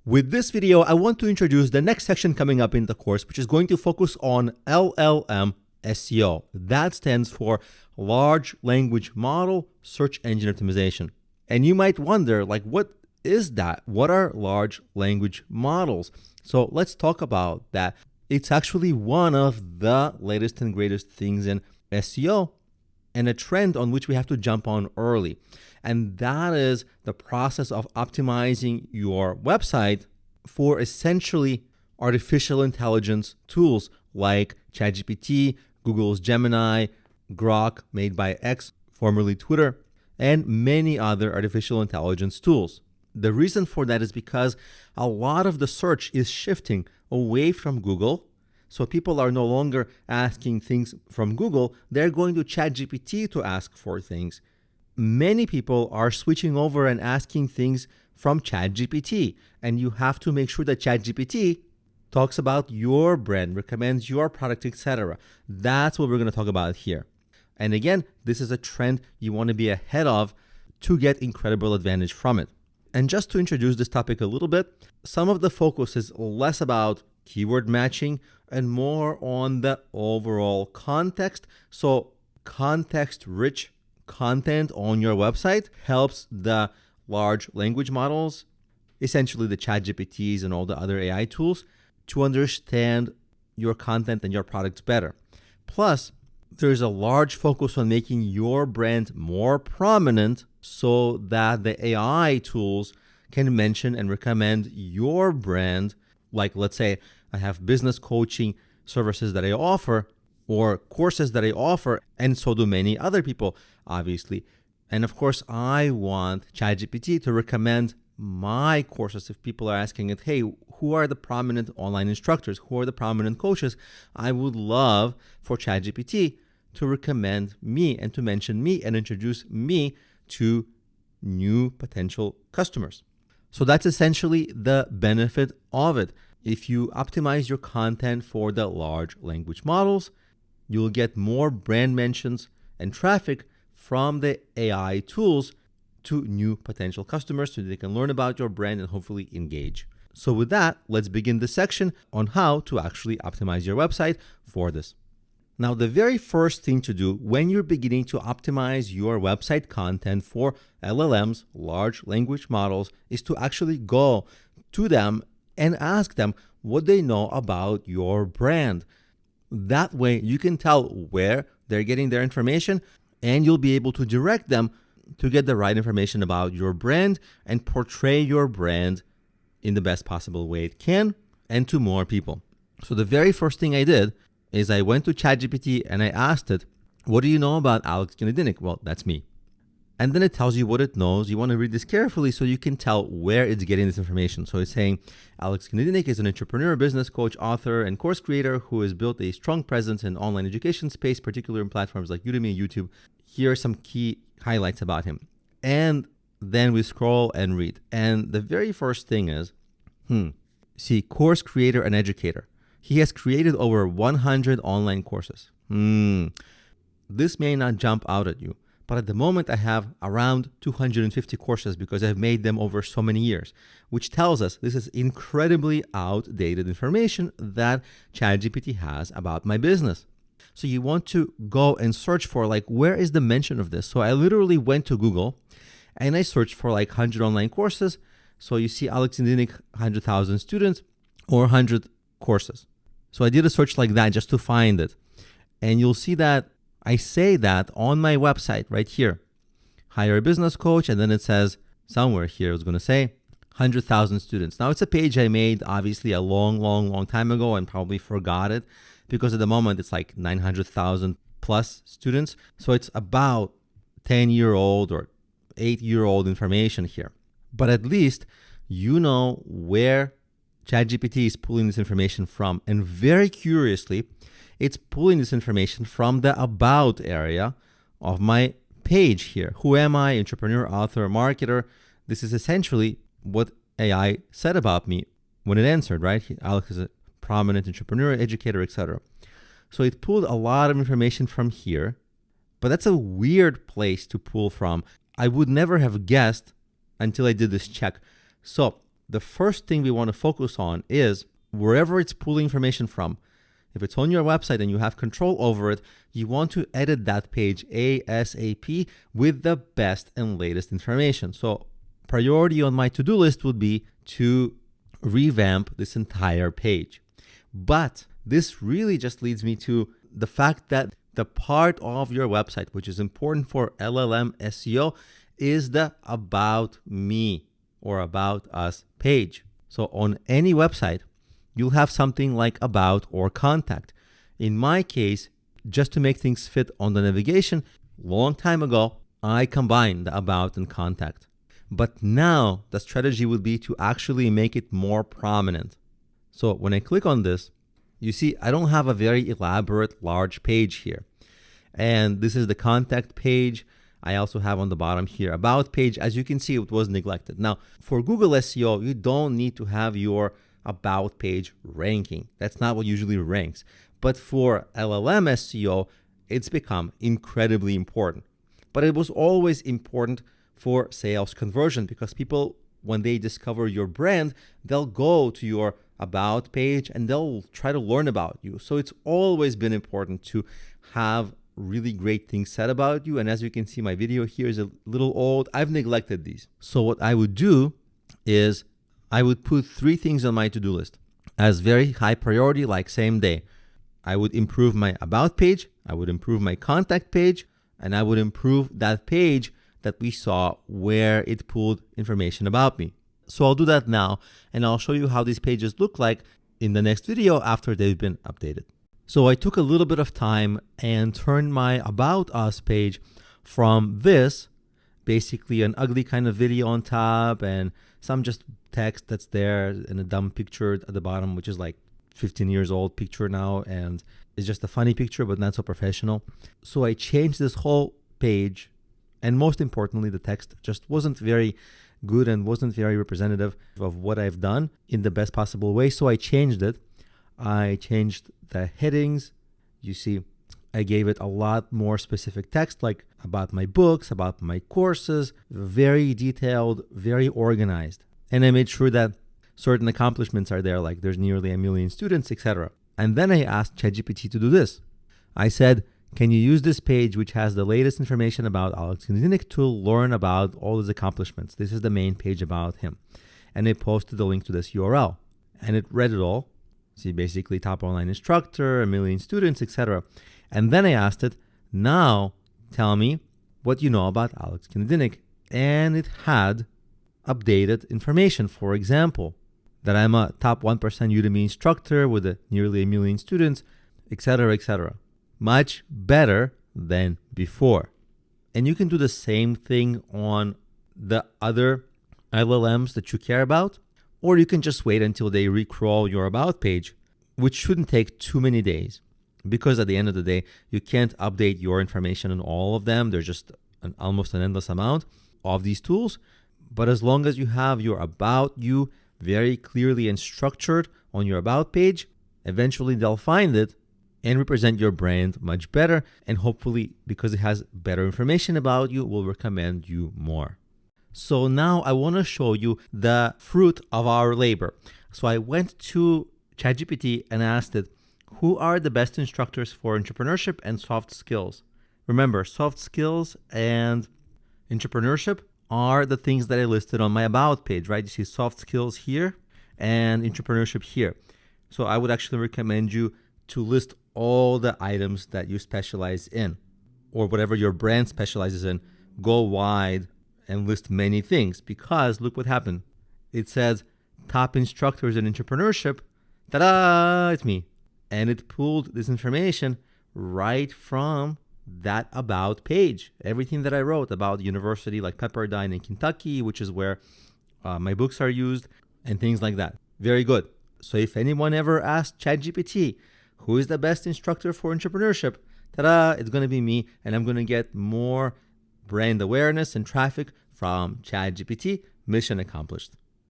With this video, I want to introduce the next section coming up in the course, which is going to focus on LLM SEO. That stands for Large Language Model Search Engine Optimization. And you might wonder, what is that? What are large language models? So let's talk about that. It's actually one of the latest and greatest things in SEO and a trend on which we have to jump on early. And that is the process of optimizing your website for essentially artificial intelligence tools like ChatGPT, Google's Gemini, Grok made by X, formerly Twitter, and many other artificial intelligence tools. The reason for that is because a lot of the search is shifting away from Google. So people are no longer asking things from Google. They're going to ChatGPT to ask for things. Many people are switching over and asking things from ChatGPT. And you have to make sure that ChatGPT talks about your brand, recommends your product, etc. That's what we're going to talk about here. And again, this is a trend you want to be ahead of to get incredible advantage from it. And just to introduce this topic a little bit, some of the focus is less about keyword matching and more on the overall context. So context-rich content on your website helps the large language models, essentially the ChatGPTs and all the other AI tools, to understand your content and your products better. Plus, there's a large focus on making your brand more prominent so that the AI tools can mention and recommend your brand. Like, let's say I have business coaching services that I offer or courses that I offer, and so do many other people, obviously. And of course, I want ChatGPT to recommend my courses. If people are asking it, hey, who are the prominent online instructors? Who are the prominent coaches? I would love for ChatGPT to recommend me and to mention me and introduce me to new potential customers. So that's essentially the benefit of it. If you optimize your content for the large language models, you'll get more brand mentions and traffic from the AI tools to new potential customers so they can learn about your brand and hopefully engage. So with that, let's begin the section on how to actually optimize your website for this. Now, the very first thing to do when you're beginning to optimize your website content for LLMs, large language models, is to actually go to them and ask them what they know about your brand. That way, you can tell where they're getting their information, and you'll be able to direct them to get the right information about your brand and portray your brand in the best possible way it can and to more people. So the very first thing I did is I went to ChatGPT and I asked it, what do you know about Alex Gnedinic? Well, that's me. And then it tells you what it knows. You want to read this carefully so you can tell where it's getting this information. So it's saying Alex Gnedinic is an entrepreneur, business coach, author, and course creator who has built a strong presence in online education space, particularly in platforms like Udemy and YouTube. Here are some key highlights about him. And then we scroll and read. And the very first thing is, see, course creator and educator. He has created over 100 online courses. This may not jump out at you, but at the moment I have around 250 courses because I've made them over so many years, which tells us this is incredibly outdated information that ChatGPT has about my business. So you want to go and search for where is the mention of this? So I literally went to Google and I searched for 100 online courses. So you see Alex Gnedinic, 100,000 students or 100 courses. So I did a search like that just to find it. And you'll see that I say that on my website right here. Hire a business coach, and then it says somewhere here, it's going to say 100,000 students. Now, it's a page I made obviously a long time ago and probably forgot it because at the moment it's 900,000 plus students. So it's about 10-year-old or 8-year-old information here. But at least you know where ChatGPT is pulling this information from. And very curiously, it's pulling this information from the About area of my page here. Who am I? Entrepreneur, author, marketer. This is essentially what AI said about me when it answered, right? Alex is a prominent entrepreneur, educator, etc. So it pulled a lot of information from here, but that's a weird place to pull from. I would never have guessed until I did this check. So the first thing we want to focus on is wherever it's pulling information from. If it's on your website and you have control over it, you want to edit that page ASAP with the best and latest information. So priority on my to-do list would be to revamp this entire page. But this really just leads me to the fact that the part of your website which is important for LLM SEO is the About Me or About Us page. So on any website, you'll have something like About or Contact. In my case, just to make things fit on the navigation, long time ago, I combined the About and Contact. But now the strategy would be to actually make it more prominent. So when I click on this, you see I don't have a very elaborate large page here. And this is the Contact page. I also have on the bottom here About page. As you can see, it was neglected. Now, for Google SEO, you don't need to have your About page ranking. That's not what usually ranks. But for LLM SEO, it's become incredibly important. But it was always important for sales conversion because people, when they discover your brand, they'll go to your About page and they'll try to learn about you. So it's always been important to have really great things said about you. And as you can see, my video here is a little old. I've neglected these. So what I would do is I would put 3 things on my to-do list as very high priority, like same day. I would improve my About page, I would improve my Contact page, and I would improve that page that we saw where it pulled information about me. So I'll do that now, and I'll show you how these pages look like in the next video after they've been updated. So I took a little bit of time and turned my About Us page from this, basically an ugly kind of video on top and some just text that's there and a dumb picture at the bottom, which is like 15 years old picture now, and it's just a funny picture but not so professional. So I changed this whole page, and most importantly, the text just wasn't very good and wasn't very representative of what I've done in the best possible way. So I changed it. I changed the headings. You see, I gave it a lot more specific text, like about my books, about my courses, very detailed, very organized. And I made sure that certain accomplishments are there, like there's nearly 1 million students, etc. And then I asked ChatGPT to do this. I said, can you use this page, which has the latest information about Alex Kinzinik, to learn about all his accomplishments? This is the main page about him. And I posted the link to this URL. And it read it all. See, basically top online instructor, 1 million students, etc. And then I asked it, now tell me what you know about Alex Kinzinik. And it had updated information. For example, that I'm a top 1% Udemy instructor with nearly 1 million students, etc., etc. Much better than before. And you can do the same thing on the other LLMs that you care about, or you can just wait until they recrawl your About page, which shouldn't take too many days, because at the end of the day, you can't update your information on all of them. There's just almost an endless amount of these tools. But as long as you have your About You very clearly and structured on your About page, eventually they'll find it and represent your brand much better. And hopefully, because it has better information about you, will recommend you more. So now I want to show you the fruit of our labor. So I went to ChatGPT and asked it, who are the best instructors for entrepreneurship and soft skills? Remember, soft skills and entrepreneurship are the things that I listed on my About page, right? You see soft skills here and entrepreneurship here. So I would actually recommend you to list all the items that you specialize in, or whatever your brand specializes in. Go wide and list many things, because look what happened. It says top instructors in entrepreneurship. Ta-da! It's me. And it pulled this information right from that About page. Everything that I wrote about university like Pepperdine in Kentucky, which is where my books are used, and things like that. Very good. So if anyone ever asks ChatGPT, who is the best instructor for entrepreneurship? Ta-da! It's going to be me, and I'm going to get more brand awareness and traffic from ChatGPT. Mission accomplished.